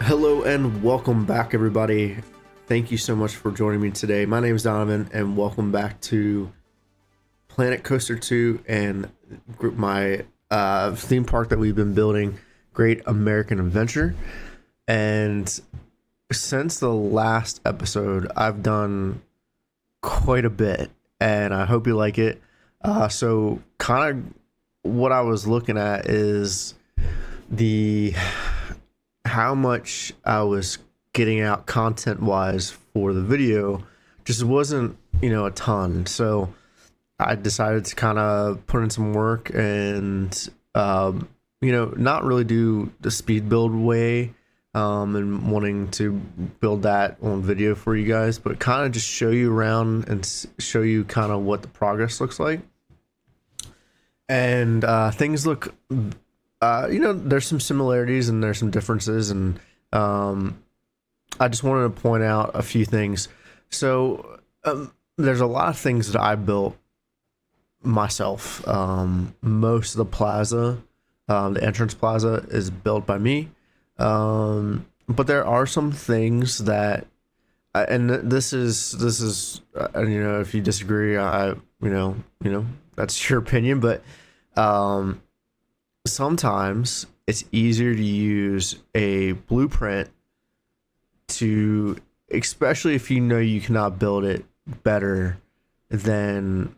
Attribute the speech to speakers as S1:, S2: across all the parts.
S1: Hello and welcome back, everybody. Thank you so much for joining me today. My name is Donovan, and welcome back to Planet Coaster 2 and my theme park that we've been building, Great American Adventure. And since the last episode, I've done quite a bit, and I hope you like it. So kind of what I was looking at is the how much I was getting out content wise for the video just wasn't, a ton. So I decided to kind of put in some work and, not really do the speed build way, and wanting to build that on video for you guys, but kind of just show you around and show you kind of what the progress looks like. And things look there's some similarities and there's some differences, and I just wanted to point out a few things. So there's a lot of things that I built myself. Most of the plaza, the entrance plaza, is built by me, but there are some things that, and this is if you disagree, that's your opinion, but sometimes it's easier to use a blueprint especially if you cannot build it better than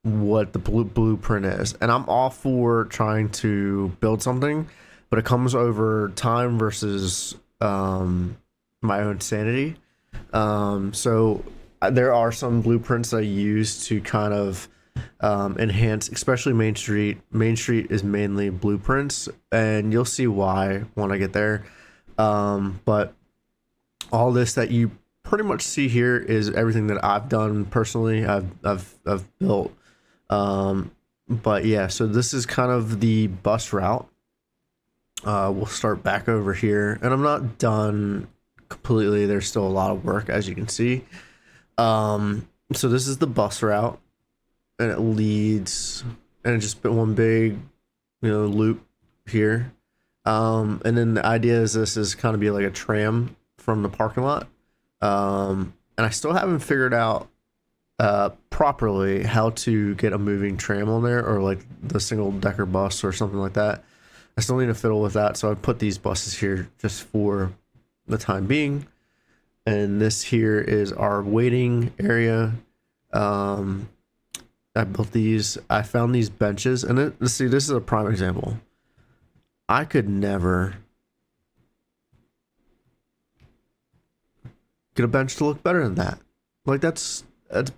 S1: what the blueprint is. And I'm all for trying to build something, but it comes over time versus my own sanity. So there are some blueprints I use to kind of enhance, especially Main Street. Main Street is mainly blueprints, and you'll see why when I get there. But all this that you pretty much see here is everything that I've done personally. I've built. But yeah, so this is kind of the bus route. We'll start back over here, and I'm not done completely. There's still a lot of work, as you can see. So this is the bus route, and it leads, and it's just been one big, loop here. And then the idea is this is kind of be like a tram from the parking lot. And I still haven't figured out properly how to get a moving tram on there, or like the single decker bus or something like that. I still need to fiddle with that. So I put these buses here just for the time being. And this here is our waiting area. I built these. I found these benches, and see, this is a prime example. I could never get a bench to look better than that. Like that's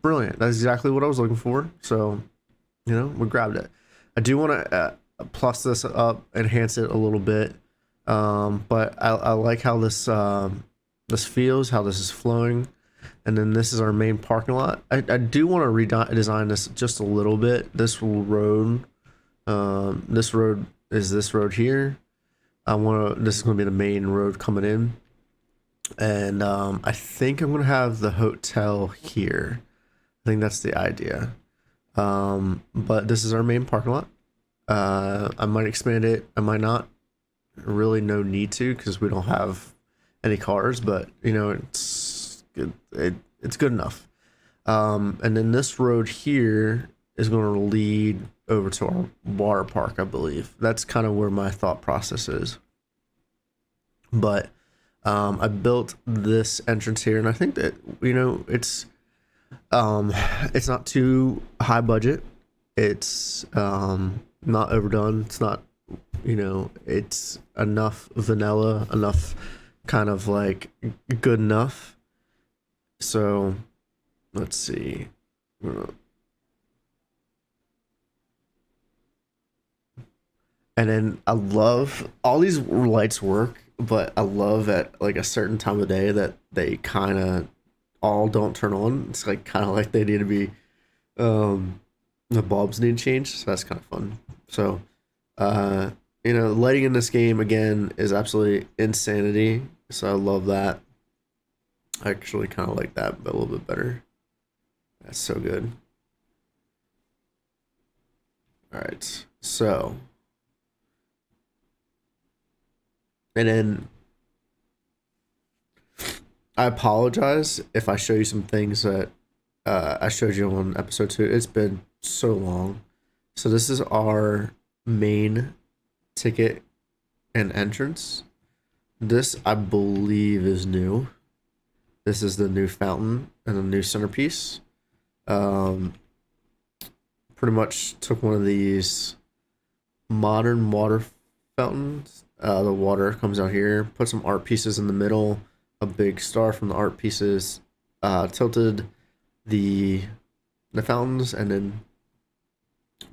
S1: brilliant. That's exactly what I was looking for. So, we grabbed it. I do want to plus this up, enhance it a little bit. But I like how this feels, how this is flowing. And then this is our main parking lot. I do want to redesign this just a little bit. This road is this road here. This is going to be the main road coming in. And I think I'm going to have the hotel here. I think that's the idea. But this is our main parking lot. I might expand it. I might not. Really no need to, because we don't have any cars, but it's good. It's good enough. And then this road here is going to lead over to our water park, I believe. That's kind of where my thought process is. But I built this entrance here, and I think that it's not too high budget. It's not overdone. It's not, it's enough vanilla, enough kind of like good enough. So let's see. And then I love all these lights work, but I love at like a certain time of day that they kind of all don't turn on. It's like kind of like they need to be, the bulbs need to change. So that's kind of fun. So, lighting in this game again is absolutely insanity. So I love that. I actually kind of like that a little bit better. That's so good. All right. So, and then I apologize if I show you some things that I showed you on episode 2. It's been so long. So this is our main ticket and entrance. This, I believe, is new. This is the new fountain and the new centerpiece. Um, Pretty much took one of these modern water fountains. The water comes out here, put some art pieces in the middle, a big star from the art pieces, tilted the fountains, and then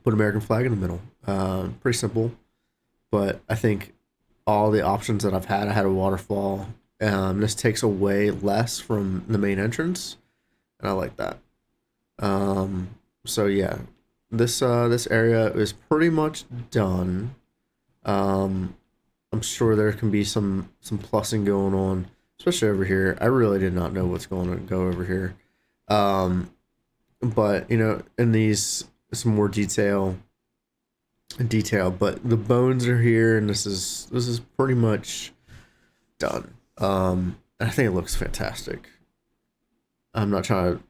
S1: put American flag in the middle. Pretty simple, but I think all the options that I've had, I had a waterfall. This takes away less from the main entrance, and I like that. So yeah, this area is pretty much done. Um, I'm sure there can be some plussing going on, especially over here. I really did not know what's going to go over here. Um, but you know, in these some more detail, but the bones are here, and this is pretty much done. I think it looks fantastic. I'm not trying to.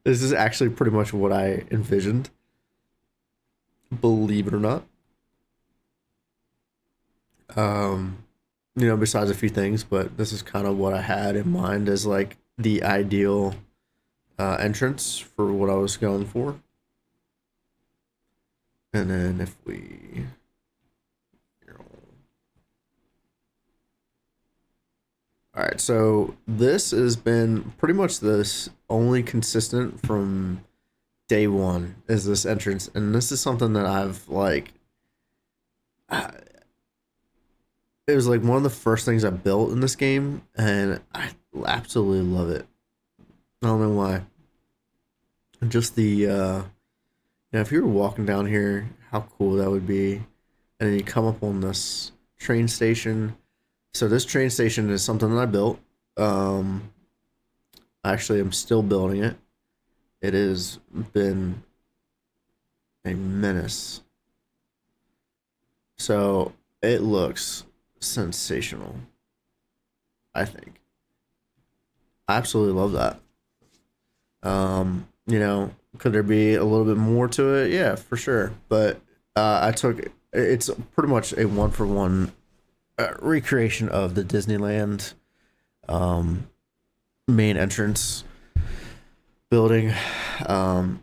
S1: This is actually pretty much what I envisioned, believe it or not. Um, you know, besides a few things, but this is kind of what I had in mind as like the ideal entrance for what I was going for. And then if we, all right, so this has been pretty much this only consistent from day one is this entrance, and this is something that I've like. It was like one of the first things I built in this game, and I absolutely love it. I don't know why. Just if you were walking down here, how cool that would be, and then you come up on this train station. So this train station is something that I built. Um, Actually, I'm still building it. It has been a menace. So it looks sensational. I think. I absolutely love that. You know, could there be a little bit more to it? Yeah, for sure. But I took it's pretty much a one for one recreation of the Disneyland um, main entrance building.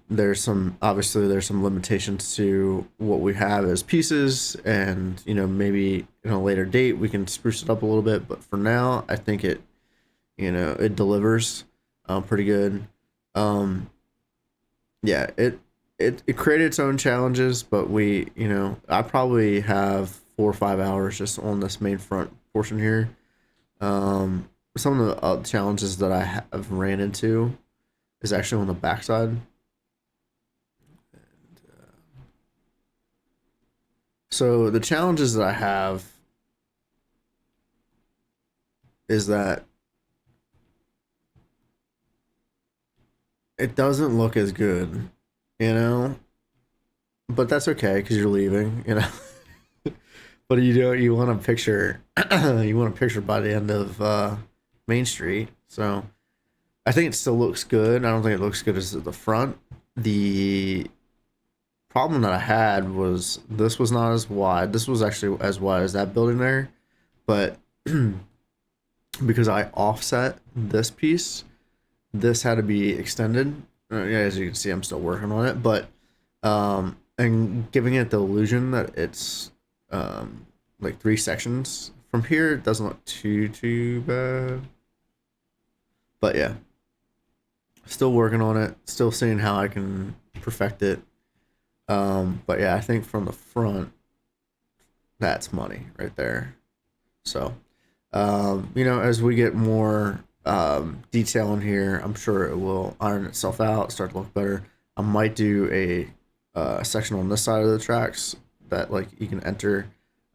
S1: There's some limitations to what we have as pieces, and you know, maybe in a later date we can spruce it up a little bit. But for now, I think it delivers pretty good. Um, yeah, it created its own challenges, but I probably have 4 or 5 hours just on this main front portion here. Some of the challenges that I have ran into is actually on the backside. So the challenges that I have is that it doesn't look as good, you know, but that's okay because you're leaving, you know. But you want a picture, you want a picture by the end of Main Street. So I think it still looks good. I don't think it looks good as at the front. The problem that I had was this was not as wide. This was actually as wide as that building there, but because I offset this piece, this had to be extended. Yeah, as you can see, I'm still working on it, but and giving it the illusion that it's like 3 sections from here, it doesn't look too bad. But yeah, still working on it, still seeing how I can perfect it. But yeah, I think from the front, that's money right there. So, as we get more detail in here, I'm sure it will iron itself out, start to look better. I might do a section on this side of the tracks that like you can enter,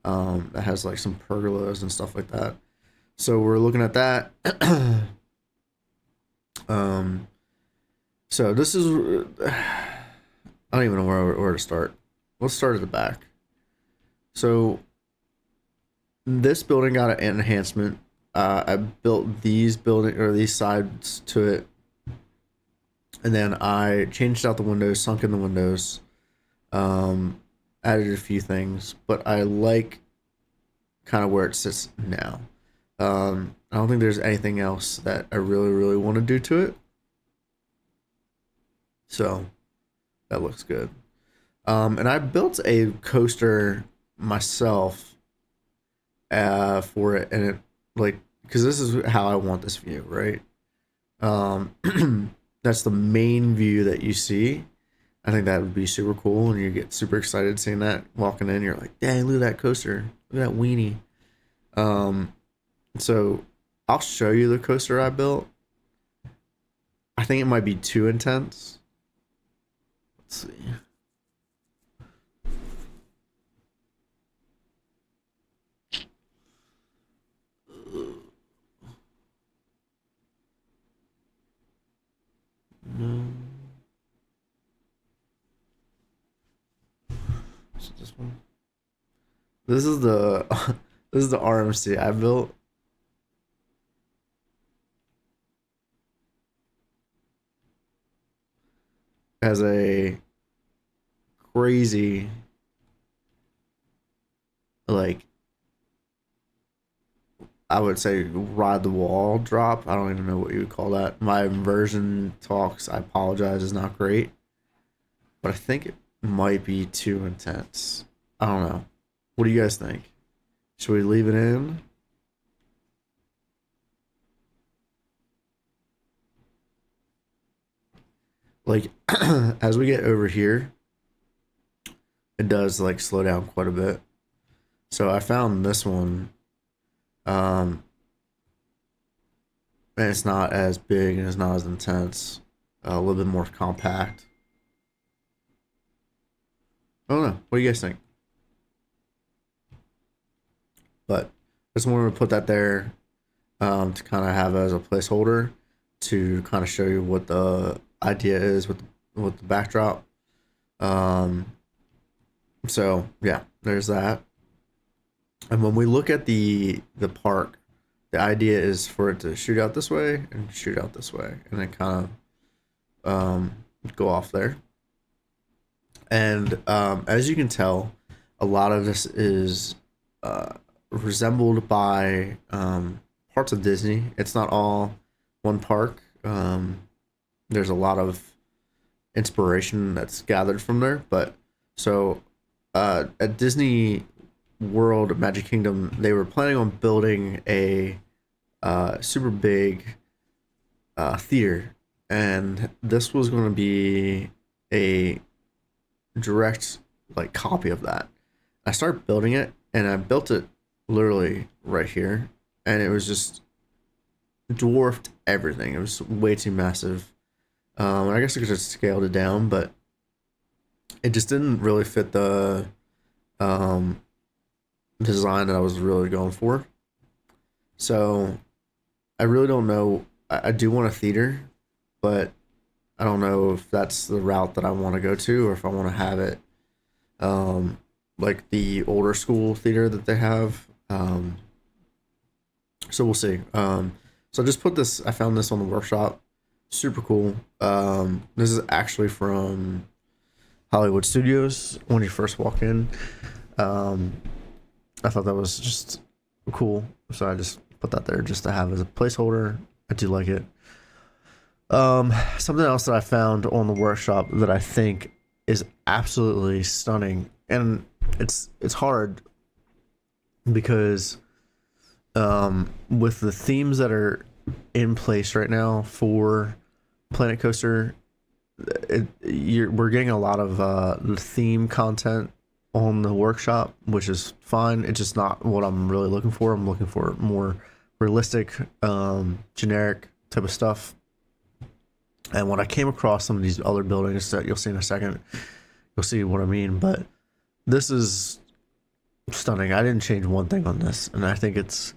S1: that has like some pergolas and stuff like that. So we're looking at that. um, so this is I don't even know where to start. Let's start at the back. So this building got an enhancement I built these sides to it, and then I changed out the windows, sunk in the windows, um, added a few things, but I like kind of where it sits now. I don't think there's anything else that I really want to do to it. So that looks good. And I built a coaster myself for it, and it like because this is how I want this view, right? That's the main view that you see. I think that would be super cool, and you get super excited seeing that walking in. You're like, dang, look at that coaster, look at that weenie. So I'll show you the coaster I built. I think it might be too intense. Let's see. No. So this one. This is the this is the RMC I built. Has a crazy like I would say ride the wall drop. I don't even know what you would call that. My inversion talks, I apologize, is not great, but I think it might be too intense. I don't know. What do you guys think? Should we leave it in? Like as we get over here, it does like slow down quite a bit. So I found this one, um, and it's not as big and it's not as intense. A little bit more compact. I don't know. What do you guys think? But I just wanted to put that there, to kind of have as a placeholder to kind of show you what the idea is with the backdrop. Um, so yeah, there's that. And when we look at the park, the idea is for it to shoot out this way and shoot out this way, and then kind of go off there. And as you can tell, a lot of this is uh, resembled by parts of Disney. It's not all one park. There's a lot of inspiration that's gathered from there. But so at Disney World Magic Kingdom, they were planning on building a super big theater, and this was going to be a direct like copy of that. I started building it, and I built it literally right here, and it was just dwarfed everything. It was way too massive. I guess I could have scaled it down, but it just didn't really fit the um, design that I was really going for. So I really don't know. I do want a theater, but I don't know if that's the route that I want to go to, or if I want to have it um, like the older school theater that they have. So we'll see. So I just put this. I found this on the workshop. Super cool. This is actually from Hollywood Studios. When you first walk in, um, I thought that was just cool. So I just put that there just to have as a placeholder. I do like it. Something else that I found on the workshop that I think is absolutely stunning, and it's hard because with the themes that are in place right now for Planet Coaster, we're getting a lot of theme content on the workshop, which is fine. It's just not what I'm really looking for. I'm looking for more realistic, generic type of stuff. And when I came across some of these other buildings that you'll see in a second, you'll see what I mean. But this is stunning. I didn't change one thing on this, and I think it's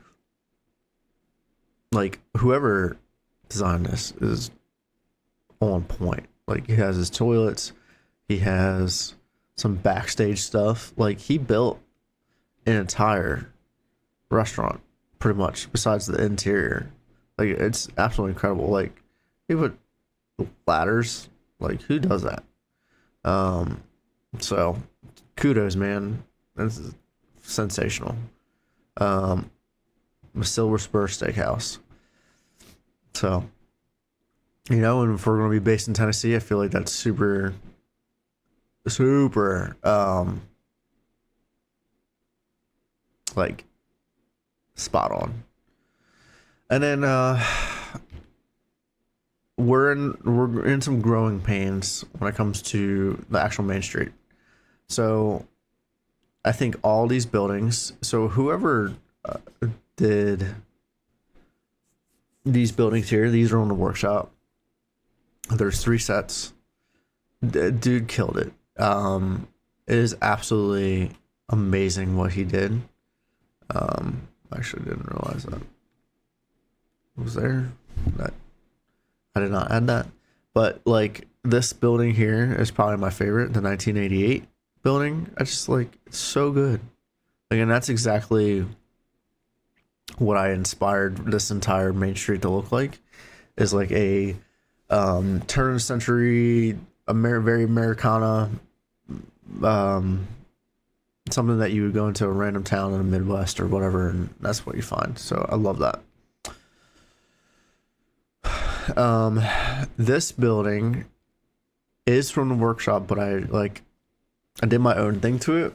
S1: like whoever designed this is on point. Like he has his toilets, he has some backstage stuff. Like he built an entire restaurant pretty much, besides the interior. Like, it's absolutely incredible. Like, you put ladders. Like, who does that? So kudos, man. This is sensational. Silver Spur Steakhouse. So, you know, and if we're going to be based in Tennessee, I feel like that's super, like, spot on. And then we're in some growing pains when it comes to the actual main street. So I think all these buildings, so whoever did these buildings here, these are on the workshop. There's 3 sets. Dude killed it. It is absolutely amazing what he did. I actually didn't realize that. Was there that? I did not add that. But like, this building here is probably my favorite, the 1988 building. I just like, it's so good. Like, and that's exactly what I inspired this entire main street to look like, is like a turn of the century, very Americana, something that you would go into a random town in the Midwest or whatever, and that's what you find. So I love that. This building is from the workshop, but I did my own thing to it.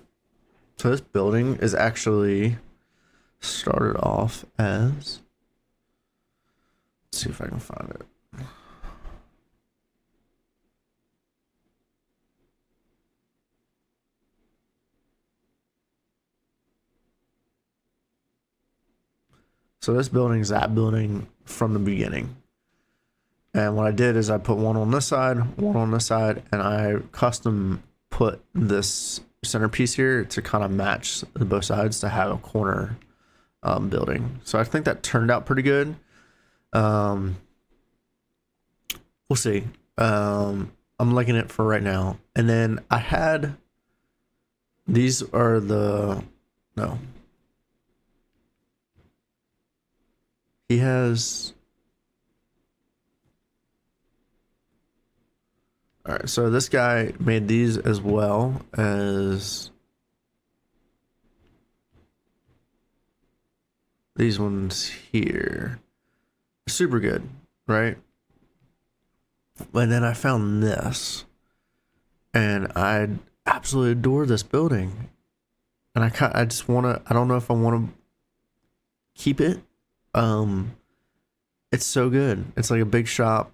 S1: So this building is actually started off as, let's see if I can find it. So this building is that building from the beginning. And what I did is I put one on this side, and I custom put this centerpiece here to kind of match both sides to have a corner building. So I think that turned out pretty good. We'll see. I'm liking it for right now. And then I had, these are the, no. He has, all right, so this guy made these as well as these ones here. Super good, right? And then I found this, and I absolutely adore this building. And I just want to, I don't know if I want to keep it. It's so good. It's like a big shop,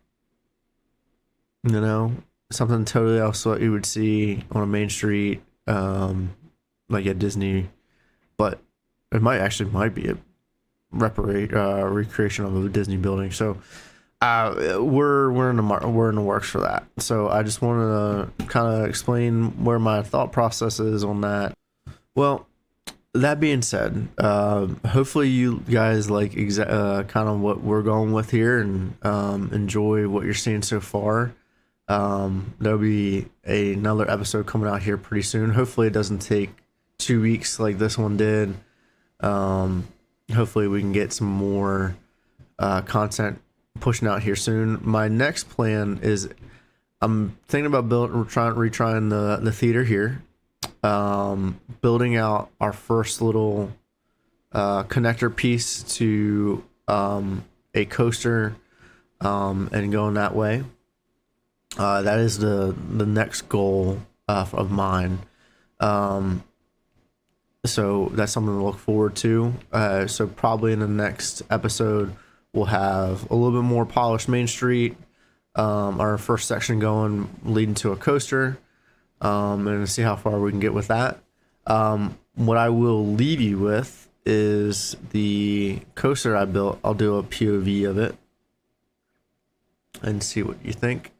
S1: you know, something totally else what you would see on a main street, like at Disney, but it might be a recreation of a Disney building. So we're in the works for that. So I just wanted to kind of explain where my thought process is on that. Well, that being said, hopefully you guys like kind of what we're going with here, and enjoy what you're seeing so far. There'll be another episode coming out here pretty soon. Hopefully it doesn't take 2 weeks like this one did. Hopefully we can get some more content pushing out here soon. My next plan is I'm thinking about retrying the theater here. Building out our first little connector piece to a coaster, and going that way. That is the next goal of mine. So that's something to look forward to. So probably in the next episode we'll have a little bit more polished Main Street, our first section going leading to a coaster, and see how far we can get with that. What I will leave you with is the coaster I built. I'll do a POV of it and see what you think.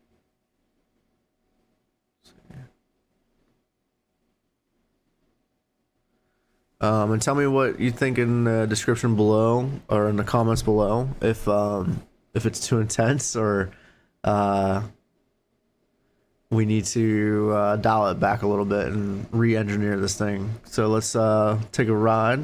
S1: And tell me what you think in the description below, or in the comments below, if it's too intense, or we need to dial it back a little bit and re-engineer this thing. So let's take a ride.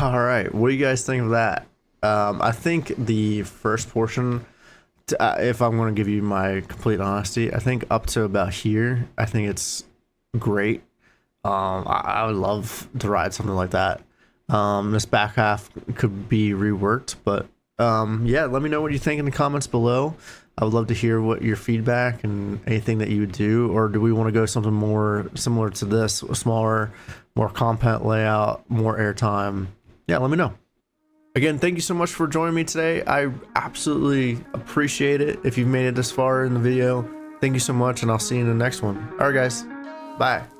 S1: All right, what do you guys think of that? I think the first portion, if I'm going to give you my complete honesty, I think up to about here, I think it's great. I would love to ride something like that. This back half could be reworked, but yeah, let me know what you think in the comments below. I would love to hear what your feedback and anything that you would do, or do we want to go something more similar to this, a smaller, more compact layout, more airtime? Yeah, let me know. Again, thank you so much for joining me today. I absolutely appreciate it. If you've made it this far in the video, thank you so much, and I'll see you in the next one. All right, guys. Bye.